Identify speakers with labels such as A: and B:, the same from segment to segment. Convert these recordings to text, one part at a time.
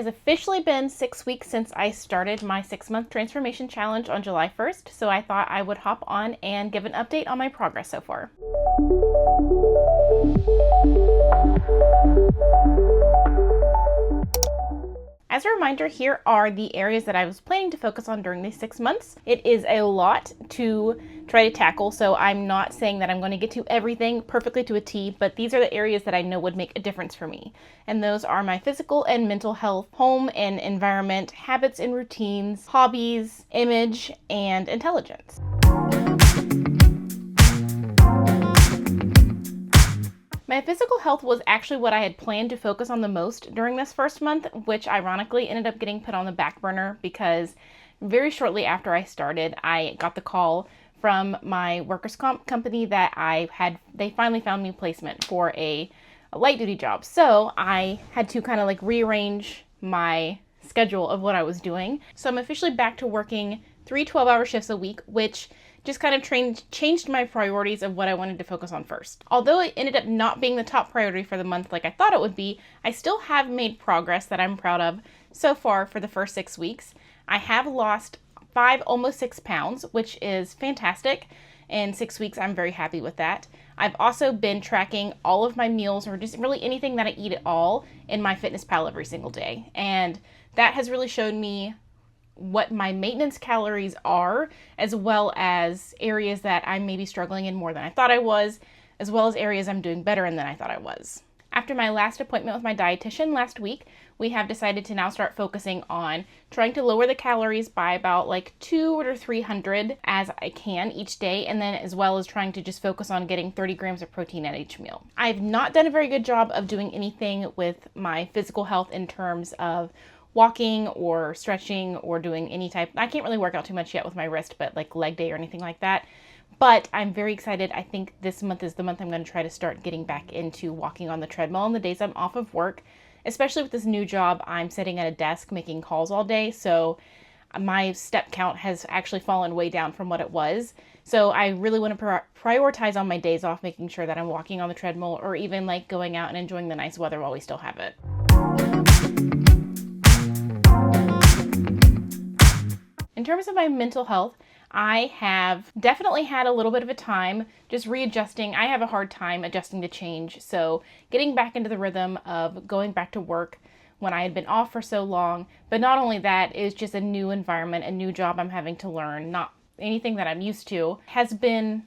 A: has officially been 6 weeks since I started my 6-month transformation challenge on July 1st, so I thought I would hop on and give an update on my progress so far. As a reminder, here are the areas that I was planning to focus on during these 6 months. It is a lot to try to tackle, so I'm not saying that I'm going to get to everything perfectly to a T, but these are the areas that I know would make a difference for me. And those are my physical and mental health, home and environment, habits and routines, hobbies, image, and intelligence. My physical health was actually what I had planned to focus on the most during this first month, which ironically ended up getting put on the back burner because very shortly after I started, I got the call from my workers' comp company that they finally found me placement for a light duty job. So I had to kind of rearrange my schedule of what I was doing. So I'm officially back to working 3 12-hour shifts a week, which just kind of changed my priorities of what I wanted to focus on first. Although it ended up not being the top priority for the month like I thought it would be, I still have made progress that I'm proud of so far for the first 6 weeks. I have lost 5, almost 6 pounds, which is fantastic. In 6 weeks, I'm very happy with that. I've also been tracking all of my meals, or just really anything that I eat at all, in MyFitnessPal every single day. And that has really shown me what my maintenance calories are, as well as areas that I'm maybe struggling in more than I thought I was, as well as areas I'm doing better in than I thought I was. After my last appointment with my dietitian last week, we have decided to now start focusing on trying to lower the calories by about 200 or 300 as I can each day, and then as well as trying to just focus on getting 30 grams of protein at each meal. I've not done a very good job of doing anything with my physical health in terms of walking or stretching or doing any type. I can't really work out too much yet with my wrist, but leg day or anything like that. But I'm very excited. I think this month is the month I'm going to try to start getting back into walking on the treadmill on the days I'm off of work, especially with this new job. I'm sitting at a desk making calls all day, so my step count has actually fallen way down from what it was. So I really want to prioritize on my days off, making sure that I'm walking on the treadmill or even going out and enjoying the nice weather while we still have it. In terms of my mental health, I have definitely had a little bit of a time just readjusting. I have a hard time adjusting to change, so getting back into the rhythm of going back to work when I had been off for so long. But not only that, it's just a new environment, a new job I'm having to learn, not anything that I'm used to, has been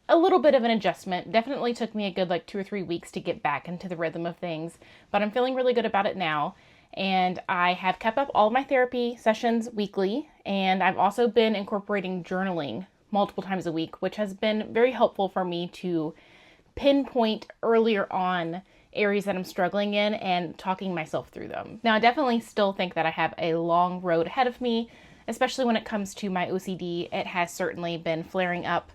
A: a little bit of an adjustment. Definitely took me a good 2 or 3 weeks to get back into the rhythm of things, but I'm feeling really good about it now. And I have kept up all of my therapy sessions weekly, and I've also been incorporating journaling multiple times a week, which has been very helpful for me to pinpoint earlier on areas that I'm struggling in and talking myself through them. Now, I definitely still think that I have a long road ahead of me, especially when it comes to my OCD. It has certainly been flaring up.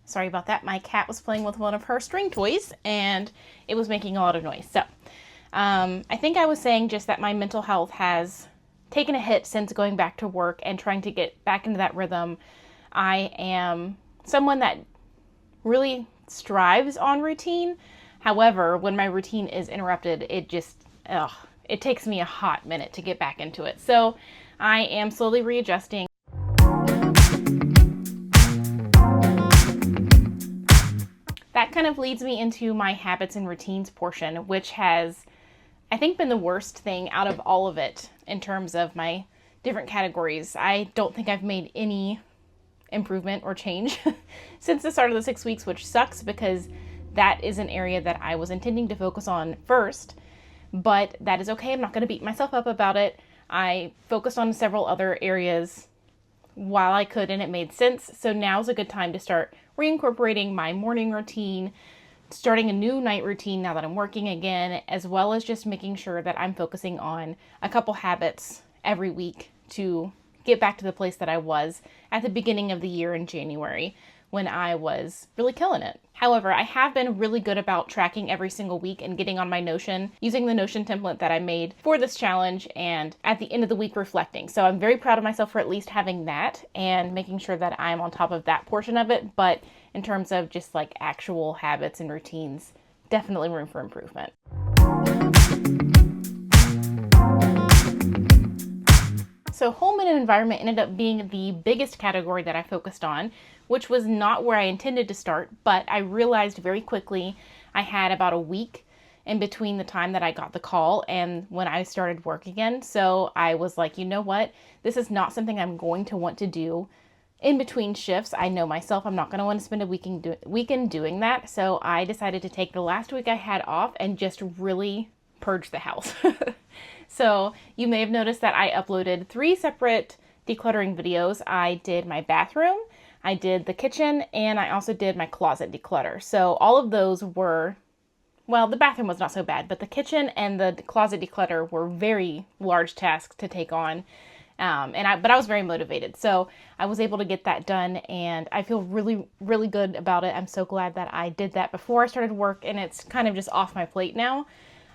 A: Sorry about that. My cat was playing with one of her string toys, and it was making a lot of noise. So I think I was saying just that my mental health has taken a hit since going back to work and trying to get back into that rhythm. I am someone that really strives on routine. However, when my routine is interrupted, it takes me a hot minute to get back into it. So I am slowly readjusting. That kind of leads me into my habits and routines portion, which has, I think, been the worst thing out of all of it in terms of my different categories. I don't think I've made any improvement or change since the start of the 6 weeks, which sucks because that is an area that I was intending to focus on first, but that is okay. I'm not going to beat myself up about it. I focused on several other areas while I could, and it made sense. So now's a good time to start reincorporating my morning routine, starting a new night routine now that I'm working again, as well as just making sure that I'm focusing on a couple habits every week to get back to the place that I was at the beginning of the year in January, when I was really killing it. However, I have been really good about tracking every single week and getting on my Notion, using the Notion template that I made for this challenge, and at the end of the week reflecting. So I'm very proud of myself for at least having that and making sure that I'm on top of that portion of it. But in terms of just actual habits and routines, definitely room for improvement. So home and environment ended up being the biggest category that I focused on, which was not where I intended to start, but I realized very quickly I had about a week in between the time that I got the call and when I started work again. So I was like, you know what? This is not something I'm going to want to do in between shifts. I know myself, I'm not going to want to spend a weekend doing that. So I decided to take the last week I had off and just really purge the house. So you may have noticed that I uploaded 3 separate decluttering videos. I did my bathroom, I did the kitchen, and I also did my closet declutter. So all of those were, well, the bathroom was not so bad, but the kitchen and the closet declutter were very large tasks to take on. But I was very motivated. So I was able to get that done, and I feel really, really good about it. I'm so glad that I did that before I started work, and it's kind of just off my plate now.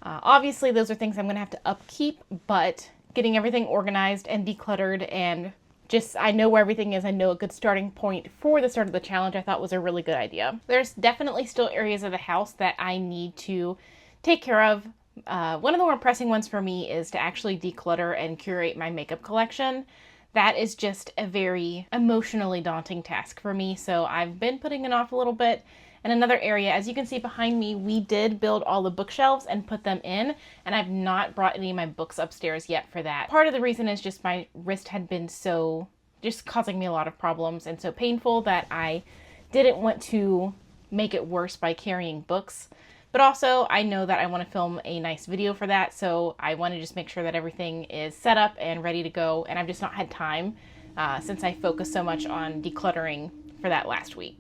A: Obviously, those are things I'm going to have to upkeep, but getting everything organized and decluttered and just, I know where everything is. I know a good starting point for the start of the challenge I thought was a really good idea. There's definitely still areas of the house that I need to take care of. One of the more pressing ones for me is to actually declutter and curate my makeup collection. That is just a very emotionally daunting task for me, so I've been putting it off a little bit. And another area, as you can see behind me, we did build all the bookshelves and put them in, and I've not brought any of my books upstairs yet for that. Part of the reason is just my wrist had been so, just causing me a lot of problems and so painful that I didn't want to make it worse by carrying books. But also, I know that I want to film a nice video for that, so I want to just make sure that everything is set up and ready to go, and I've just not had time since I focused so much on decluttering for that last week.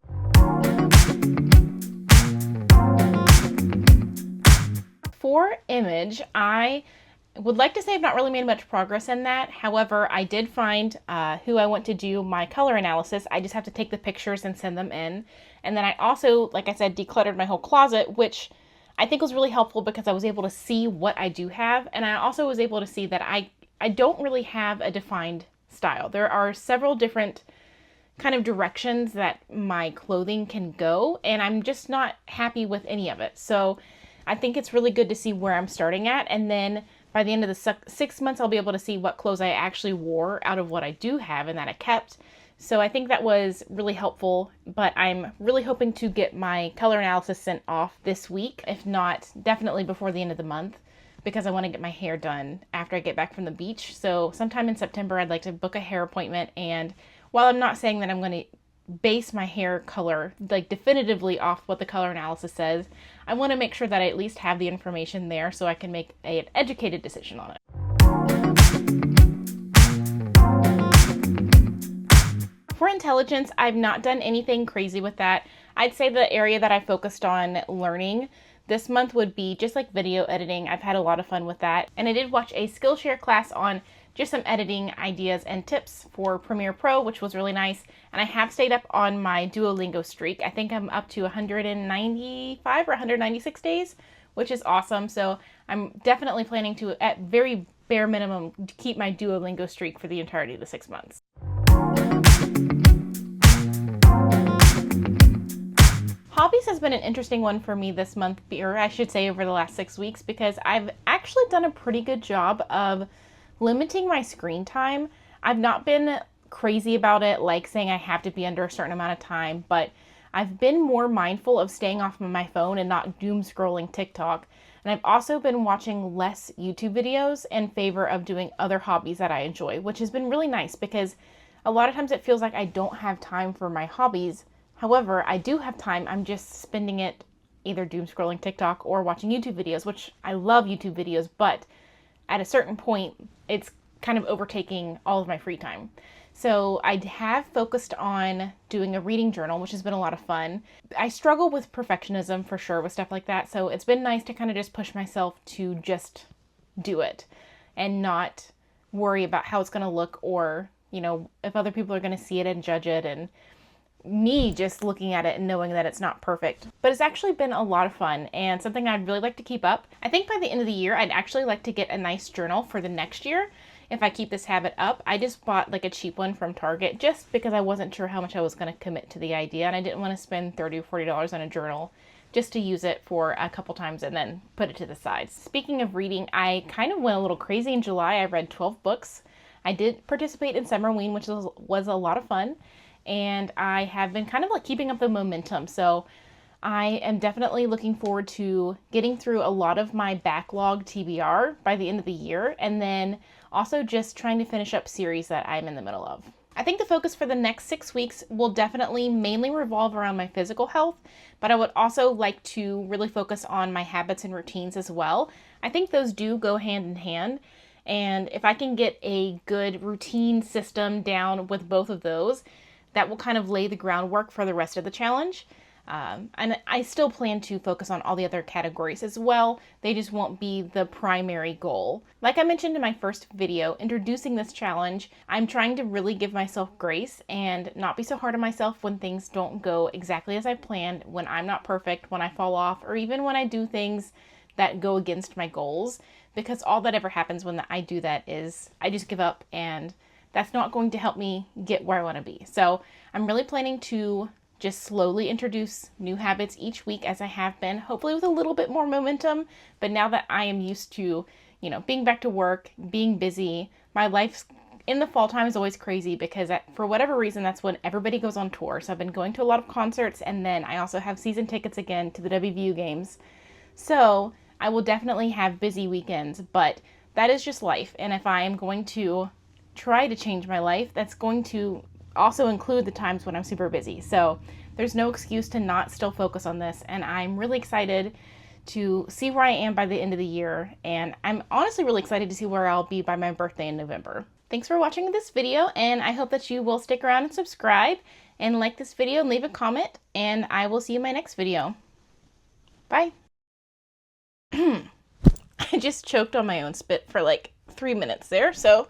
A: For image, I would like to say I've not really made much progress in that. However, I did find who I want to do my color analysis. I just have to take the pictures and send them in. And then I also, like I said, decluttered my whole closet, which I think was really helpful because I was able to see what I do have. And I also was able to see that I don't really have a defined style. There are several different kind of directions that my clothing can go, and I'm just not happy with any of it. So I think it's really good to see where I'm starting at, and then by the end of the 6 months, I'll be able to see what clothes I actually wore out of what I do have and that I kept. So I think that was really helpful, but I'm really hoping to get my color analysis sent off this week, if not definitely before the end of the month, because I want to get my hair done after I get back from the beach. So sometime in September, I'd like to book a hair appointment, and while I'm not saying that I'm going to base my hair color like definitively off what the color analysis says, I want to make sure that I at least have the information there so I can make an educated decision on it. For intelligence, I've not done anything crazy with that. I'd say the area that I focused on learning this month would be just like video editing. I've had a lot of fun with that, and I did watch a Skillshare class on just some editing ideas and tips for Premiere Pro, which was really nice. And I have stayed up on my Duolingo streak. I think I'm up to 195 or 196 days, which is awesome. So I'm definitely planning to, at very bare minimum, keep my Duolingo streak for the entirety of the 6 months. Hobbies has been an interesting one for me this month, or I should say over the last 6 weeks, because I've actually done a pretty good job of limiting my screen time. I've not been crazy about it, like saying I have to be under a certain amount of time, but I've been more mindful of staying off of my phone and not doom scrolling TikTok. And I've also been watching less YouTube videos in favor of doing other hobbies that I enjoy, which has been really nice because a lot of times it feels like I don't have time for my hobbies. However, I do have time. I'm just spending it either doom scrolling TikTok or watching YouTube videos, which I love YouTube videos, but at a certain point, it's kind of overtaking all of my free time. So I have focused on doing a reading journal, which has been a lot of fun. I struggle with perfectionism for sure with stuff like that. So it's been nice to kind of just push myself to just do it and not worry about how it's going to look or, you know, if other people are going to see it and judge it, and me just looking at it and knowing that it's not perfect. But it's actually been a lot of fun and something I'd really like to keep up. I think by the end of the year, I'd actually like to get a nice journal for the next year if I keep this habit up. I just bought like a cheap one from Target just because I wasn't sure how much I was going to commit to the idea, and I didn't want to spend $30 or $40 on a journal just to use it for a couple times and then put it to the side. Speaking of reading, I kind of went a little crazy in July. I read 12 books. I did participate in Summerween, which was a lot of fun, and I have been kind of like keeping up the momentum. So I am definitely looking forward to getting through a lot of my backlog TBR by the end of the year, and then also just trying to finish up series that I'm in the middle of. I think the focus for the next 6 weeks will definitely mainly revolve around my physical health, but I would also like to really focus on my habits and routines as well. I think those do go hand in hand, and if I can get a good routine system down with both of those, that will kind of lay the groundwork for the rest of the challenge. And I still plan to focus on all the other categories as well. They just won't be the primary goal. Like I mentioned in my first video, introducing this challenge, I'm trying to really give myself grace and not be so hard on myself when things don't go exactly as I planned, when I'm not perfect, when I fall off, or even when I do things that go against my goals. Because all that ever happens when I do that is I just give up, and that's not going to help me get where I want to be. So I'm really planning to just slowly introduce new habits each week as I have been, hopefully with a little bit more momentum. But now that I am used to, being back to work, being busy, my life in the fall time is always crazy because for whatever reason, that's when everybody goes on tour. So I've been going to a lot of concerts, and then I also have season tickets again to the WVU games. So I will definitely have busy weekends, but that is just life. And if I am going to try to change my life, that's going to also include the times when I'm super busy. So there's no excuse to not still focus on this, and I'm really excited to see where I am by the end of the year, and I'm honestly really excited to see where I'll be by my birthday in November. Thanks for watching this video, and I hope that you will stick around and subscribe and like this video and leave a comment, and I will see you in my next video. Bye. I just choked on my own spit for like 3 minutes there, so